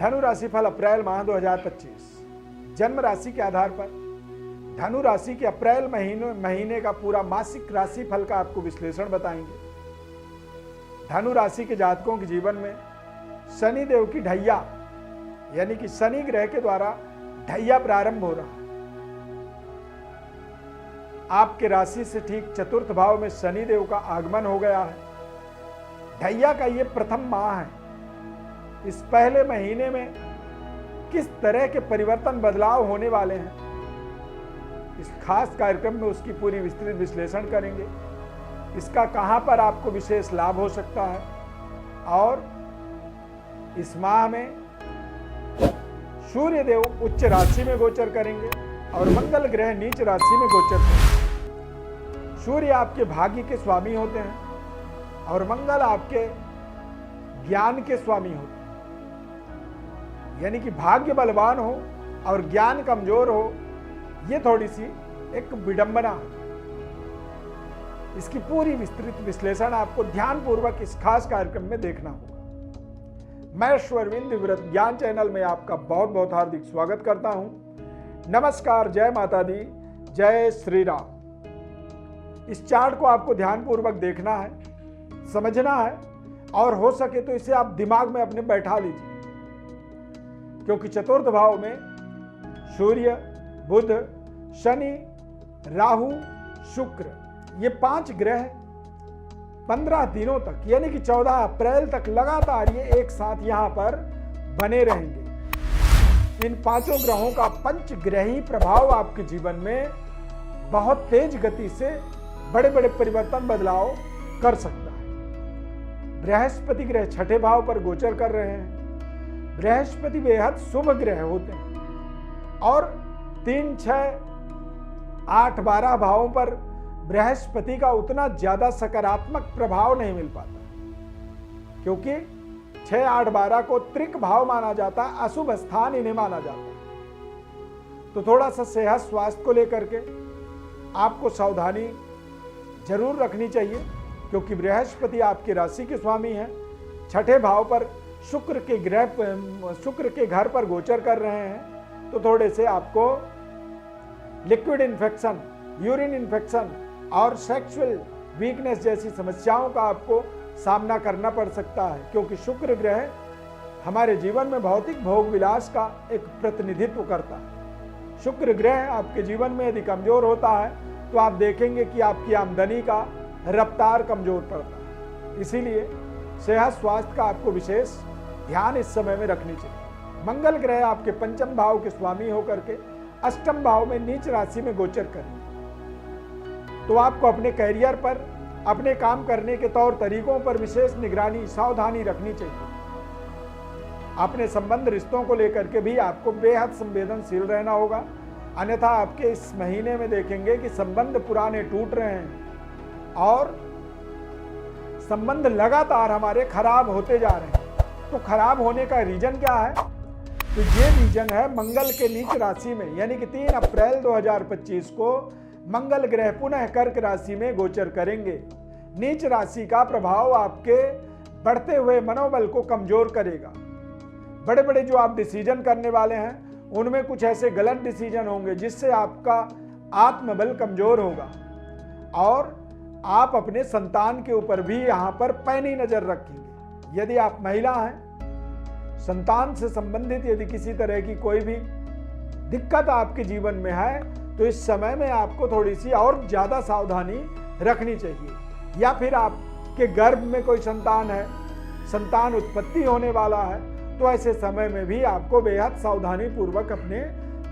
धनु राशि फल अप्रैल माह 2025। जन्म राशि के आधार पर धनु राशि के अप्रैल महीने का पूरा मासिक राशि फल का आपको विश्लेषण बताएंगे। धनु राशि के जातकों के जीवन में शनि देव की ढैया यानी कि शनि ग्रह के द्वारा ढैया प्रारंभ हो रहा है। आपके राशि से ठीक चतुर्थ भाव में शनि देव का आगमन हो गया है। ढैया का ये प्रथम माह है। इस पहले महीने में किस तरह के परिवर्तन बदलाव होने वाले हैं, इस खास कार्यक्रम में उसकी पूरी विस्तृत विश्लेषण करेंगे। इसका कहां पर आपको विशेष लाभ हो सकता है और इस माह में सूर्य देव उच्च राशि में गोचर करेंगे और मंगल ग्रह नीच राशि में गोचर करेंगे। सूर्य आपके भाग्य के स्वामी होते हैं और मंगल आपके ज्ञान के स्वामी होते हैं। यानी कि भाग्य बलवान हो और ज्ञान कमजोर हो, ये थोड़ी सी एक विडंबना है। इसकी पूरी विस्तृत विश्लेषण आपको ध्यानपूर्वक इस खास कार्यक्रम में देखना होगा। मैं श्वरविंद व्रत ज्ञान चैनल में आपका बहुत बहुत हार्दिक स्वागत करता हूं। नमस्कार, जय माता दी, जय श्री राम। इस चार्ट को आपको ध्यानपूर्वक देखना है, समझना है और हो सके तो इसे आप दिमाग में अपने बैठा लीजिए, क्योंकि चतुर्थ भाव में सूर्य, बुध, शनि, राहु, शुक्र, ये 5 ग्रह 15 दिनों तक यानी कि 14 अप्रैल तक लगातार ये एक साथ यहां पर बने रहेंगे। इन 5 ग्रहों का पंचग्रही प्रभाव आपके जीवन में बहुत तेज गति से बड़े बड़े परिवर्तन बदलाव कर सकता है। बृहस्पति ग्रह छठे भाव पर गोचर कर रहे हैं। बृहस्पति बेहद शुभ ग्रह होते हैं और 3, 6, 8, 12 भावों पर बृहस्पति का उतना ज्यादा सकारात्मक प्रभाव नहीं मिल पाता, क्योंकि 6, 8, 12 को त्रिक भाव माना जाता है, अशुभ स्थान इन्हें माना जाता है। तो थोड़ा सा सेहत स्वास्थ्य को लेकर के आपको सावधानी जरूर रखनी चाहिए, क्योंकि बृहस्पति आपकी राशि के स्वामी हैं। छठे भाव पर शुक्र के घर पर गोचर कर रहे हैं, तो थोड़े से आपको लिक्विड इन्फेक्शन, यूरिन इन्फेक्शन और सेक्सुअल वीकनेस जैसी समस्याओं का आपको सामना करना पड़ सकता है, क्योंकि शुक्र ग्रह हमारे जीवन में भौतिक भोग विलास का एक प्रतिनिधित्व करता है। शुक्र ग्रह आपके जीवन में यदि कमजोर होता है तो आप देखेंगे कि आपकी आमदनी का रफ्तार कमजोर पड़ता है। इसीलिए सेहत स्वास्थ्य का आपको विशेष ध्यान इस समय में रखनी चाहिए। मंगल ग्रह आपके पंचम भाव के स्वामी होकर के अष्टम भाव में नीच राशि में गोचर करेंगे, तो आपको अपने कैरियर पर, अपने काम करने के तौर तरीकों पर विशेष निगरानी, सावधानी रखनी चाहिए। अपने संबंध रिश्तों को लेकर के भी आपको बेहद संवेदनशील रहना होगा, अन्यथा आपके इस महीने में देखेंगे कि संबंध पुराने टूट रहे हैं और संबंध लगातार हमारे खराब होते जा रहे हैं। तो खराब होने का रीजन क्या है? तो ये रीजन है मंगल के नीच राशि में, यानी कि 3 अप्रैल 2025 को मंगल ग्रह पुनः कर्क राशि में गोचर करेंगे। नीच राशि का प्रभाव आपके बढ़ते हुए मनोबल को कमजोर करेगा। बड़े बड़े जो आप डिसीजन करने वाले हैं उनमें कुछ ऐसे गलत डिसीजन होंगे जिससे आपका आत्मबल कमजोर होगा और आप अपने संतान के ऊपर भी यहाँ पर पैनी नजर रखेंगे। यदि आप महिला हैं, संतान से संबंधित यदि किसी तरह की कोई भी दिक्कत आपके जीवन में है, तो इस समय में आपको थोड़ी सी और ज्यादा सावधानी रखनी चाहिए। या फिर आपके गर्भ में कोई संतान है, संतान उत्पत्ति होने वाला है, तो ऐसे समय में भी आपको बेहद सावधानी पूर्वक अपने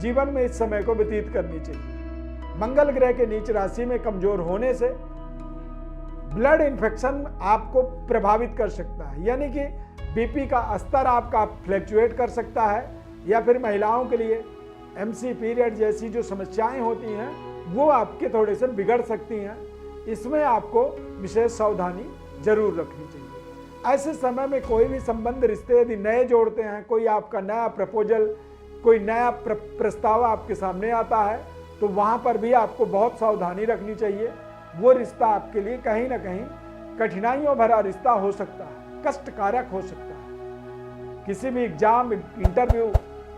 जीवन में इस समय को व्यतीत करनी चाहिए। मंगल ग्रह के नीच राशि में कमजोर होने से ब्लड इन्फेक्शन आपको प्रभावित कर सकता है, यानी कि बीपी का स्तर आपका फ्लक्चुएट कर सकता है, या फिर महिलाओं के लिए एमसी पीरियड जैसी जो समस्याएं होती हैं वो आपके थोड़े से बिगड़ सकती हैं। इसमें आपको विशेष सावधानी जरूर रखनी चाहिए। ऐसे समय में कोई भी संबंध, रिश्ते यदि नए जोड़ते हैं, कोई आपका नया प्रपोजल, कोई नया प्रस्ताव आपके सामने आता है, तो वहाँ पर भी आपको बहुत सावधानी रखनी चाहिए। वो रिश्ता आपके लिए कहीं ना कहीं कठिनाइयों भरा रिश्ता हो सकता है, कष्टकारक हो सकता है। किसी भी एग्जाम इंटरव्यू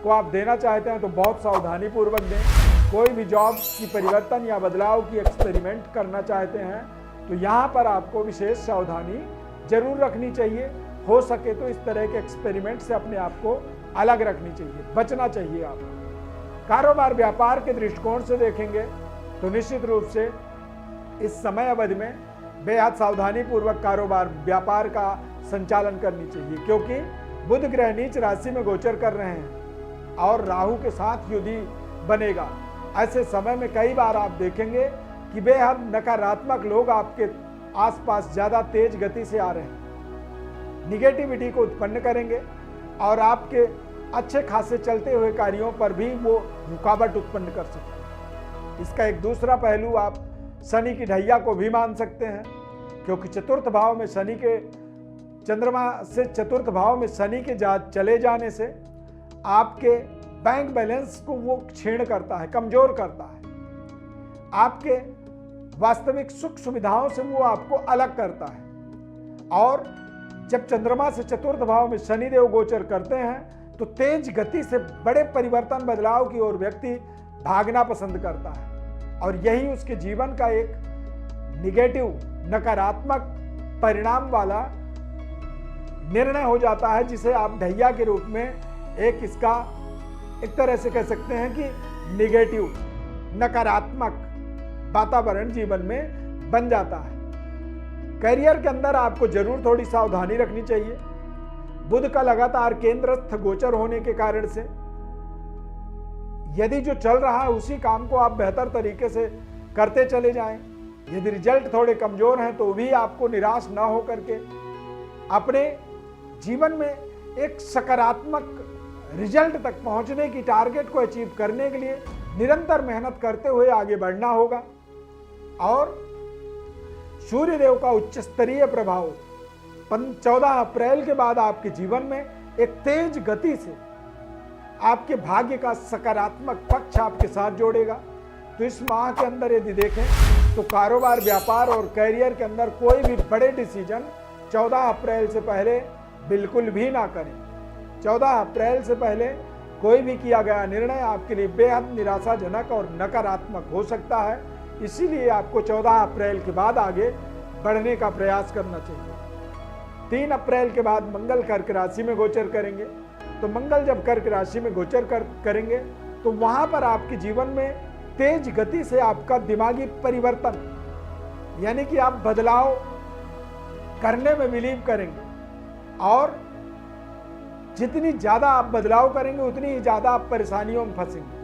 को आप देना चाहते हैं तो बहुत सावधानी पूर्वक दें। कोई भी जॉब की परिवर्तन या बदलाव की एक्सपेरिमेंट करना चाहते हैं तो यहाँ पर आपको विशेष सावधानी जरूर रखनी चाहिए। हो सके तो इस तरह के एक्सपेरिमेंट से अपने आप को अलग रखनी चाहिए, बचना चाहिए आपको। कारोबार व्यापार के दृष्टिकोण से देखेंगे तो निश्चित रूप से इस समय अवधि में बेहद सावधानी पूर्वक कारोबार व्यापार का संचालन करनी चाहिए, क्योंकि बुध ग्रह नीच राशि में गोचर कर रहे हैं और राहु के साथ युद्धि बनेगा। ऐसे समय में कई बार आप देखेंगे कि बेहद नकारात्मक लोग आपके आसपास ज्यादा तेज गति से आ रहे हैं, निगेटिविटी को उत्पन्न करेंगे और आपके अच्छे खासे चलते हुए कार्यों पर भी वो रुकावट उत्पन्न कर सकते हैं। इसका एक दूसरा पहलू आप शनि की ढैया को भी मान सकते हैं, क्योंकि चतुर्थ भाव में शनि के चंद्रमा से चतुर्थ भाव में शनि के चले जाने से आपके बैंक बैलेंस को वो क्षीण करता है, कमजोर करता है। आपके वास्तविक सुख सुविधाओं से वो आपको अलग करता है। और जब चंद्रमा से चतुर्थ भाव में शनिदेव गोचर करते हैं तो तेज गति से बड़े परिवर्तन बदलाव की ओर व्यक्ति भागना पसंद करता है और यही उसके जीवन का एक निगेटिव नकारात्मक परिणाम वाला निर्णय हो जाता है, जिसे आप ढैया के रूप में इसका एक तरह से कह सकते हैं कि निगेटिव नकारात्मक वातावरण जीवन में बन जाता है। करियर के अंदर आपको जरूर थोड़ी सावधानी रखनी चाहिए। बुध का लगातार केंद्रस्थ गोचर होने के कारण से यदि जो चल रहा है उसी काम को आप बेहतर तरीके से करते चले जाएं। यदि रिजल्ट थोड़े कमजोर हैं तो भी आपको निराश ना हो करके अपने जीवन में एक सकारात्मक रिजल्ट तक पहुंचने की टारगेट को अचीव करने के लिए निरंतर मेहनत करते हुए आगे बढ़ना होगा। और सूर्य देव का उच्च स्तरीय प्रभाव 14 अप्रैल के बाद आपके जीवन में एक तेज गति से आपके भाग्य का सकारात्मक पक्ष आपके साथ जोड़ेगा। तो इस माह के अंदर यदि देखें तो कारोबार व्यापार और कैरियर के अंदर कोई भी बड़े डिसीजन 14 अप्रैल से पहले बिल्कुल भी ना करें। 14 अप्रैल से पहले कोई भी किया गया निर्णय आपके लिए बेहद निराशाजनक और नकारात्मक हो सकता है। इसीलिए आपको 14 अप्रैल के बाद आगे बढ़ने का प्रयास करना चाहिए। 3 अप्रैल के बाद मंगल कर्क राशि में गोचर करेंगे। तो मंगल जब कर्क राशि में गोचर करेंगे तो वहां पर आपके जीवन में तेज गति से आपका दिमागी परिवर्तन यानी कि आप बदलाव करने में बिलीव करेंगे और जितनी ज्यादा आप बदलाव करेंगे उतनी ही ज्यादा आप परेशानियों में फंसेंगे।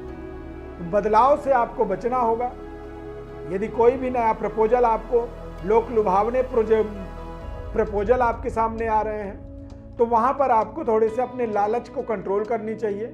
तो बदलाव से आपको बचना होगा। यदि कोई भी नया प्रपोजल आपको लोक लुभावने प्रपोजल आपके सामने आ रहे हैं तो वहां पर आपको थोड़े से अपने लालच को कंट्रोल करनी चाहिए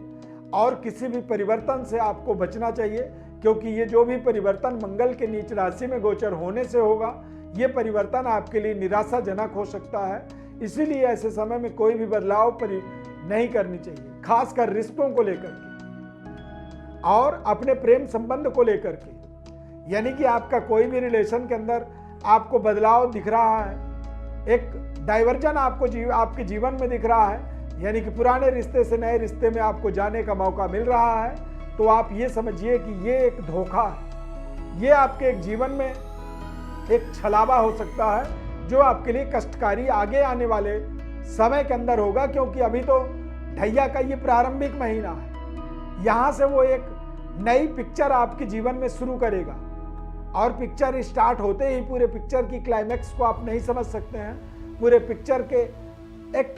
और किसी भी परिवर्तन से आपको बचना चाहिए, क्योंकि ये जो भी परिवर्तन मंगल के नीच राशि में गोचर होने से होगा ये परिवर्तन आपके लिए निराशाजनक हो सकता है। इसीलिए ऐसे समय में कोई भी बदलाव नहीं करनी चाहिए, खासकर रिश्तों को लेकर के और अपने प्रेम संबंध को लेकर के। यानी कि आपका कोई भी रिलेशन के अंदर आपको बदलाव दिख रहा है, एक डाइवर्जन आपके जीवन में दिख रहा है, यानी कि पुराने रिश्ते से नए रिश्ते में आपको जाने का मौका मिल रहा है, तो आप ये समझिए कि ये एक धोखा है। ये आपके एक जीवन में एक छलावा हो सकता है जो आपके लिए कष्टकारी आगे आने वाले समय के अंदर होगा, क्योंकि अभी तो ढैया का ये प्रारंभिक महीना है। यहाँ से वो एक नई पिक्चर आपके जीवन में शुरू करेगा और पिक्चर स्टार्ट होते ही पूरे पिक्चर की क्लाइमैक्स को आप नहीं समझ सकते हैं। पूरे पिक्चर के एक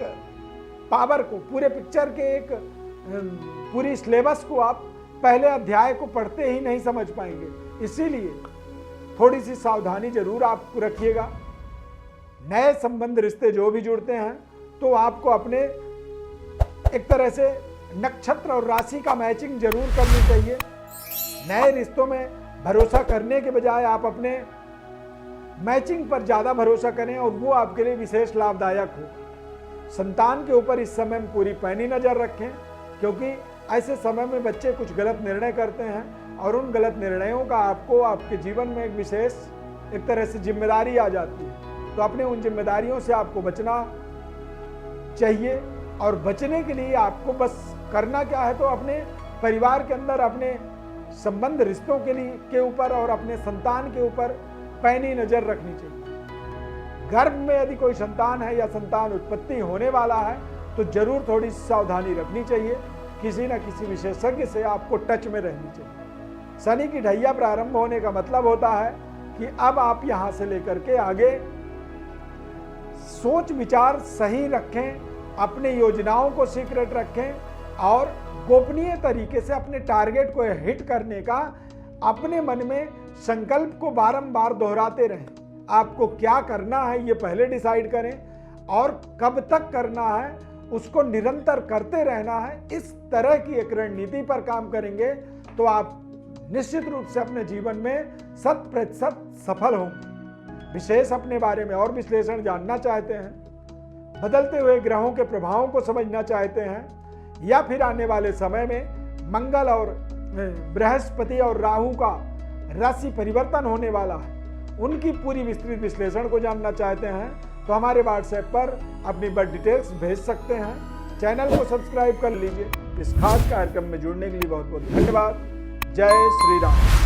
पावर को, पूरे पिक्चर के एक पूरी सिलेबस को आप पहले अध्याय को पढ़ते ही नहीं समझ पाएंगे। इसीलिए थोड़ी सी सावधानी जरूर आप रखिएगा। नए संबंध रिश्ते जो भी जुड़ते हैं तो आपको अपने एक तरह से नक्षत्र और राशि का मैचिंग जरूर करनी चाहिए। नए रिश्तों में भरोसा करने के बजाय आप अपने मैचिंग पर ज्यादा भरोसा करें और वो आपके लिए विशेष लाभदायक हो। संतान के ऊपर इस समय में पूरी पैनी नजर रखें, क्योंकि ऐसे समय में बच्चे कुछ गलत निर्णय करते हैं और उन गलत निर्णयों का आपको आपके जीवन में एक विशेष एक तरह से जिम्मेदारी आ जाती है। तो अपने उन जिम्मेदारियों से आपको बचना चाहिए और बचने के लिए आपको बस करना क्या है, तो अपने परिवार के अंदर अपने संबंध रिश्तों के ऊपर और अपने संतान के ऊपर पैनी नजर रखनी चाहिए। गर्भ में यदि कोई संतान है या संतान उत्पत्ति होने वाला है तो जरूर थोड़ी सावधानी रखनी चाहिए। किसी न किसी विशेषज्ञ से आपको टच में रहनी चाहिए। शनि की ढैया प्रारंभ होने का मतलब होता है कि अब आप यहां से लेकर के आगे सोच विचार सही रखें, अपने योजनाओं को सीक्रेट रखें और गोपनीय तरीके से अपने टारगेट को हिट करने का अपने मन में संकल्प को बारंबार दोहराते रहें। आपको क्या करना है ये पहले डिसाइड करें और कब तक करना है उसको निरंतर करते रहना है। इस तरह की एक रणनीति पर काम करेंगे तो आप निश्चित रूप से अपने जीवन में 100% सफल होंगे। विशेष अपने बारे में और विश्लेषण जानना चाहते हैं, बदलते हुए ग्रहों के प्रभावों को समझना चाहते हैं, या फिर आने वाले समय में मंगल और बृहस्पति और राहु का राशि परिवर्तन होने वाला है, उनकी पूरी विस्तृत विश्लेषण को जानना चाहते हैं, तो हमारे व्हाट्सएप पर अपनी बर्थ डिटेल्स भेज सकते हैं। चैनल को सब्सक्राइब कर लीजिए। इस खास कार्यक्रम में जुड़ने के लिए बहुत बहुत धन्यवाद। जय श्री राम।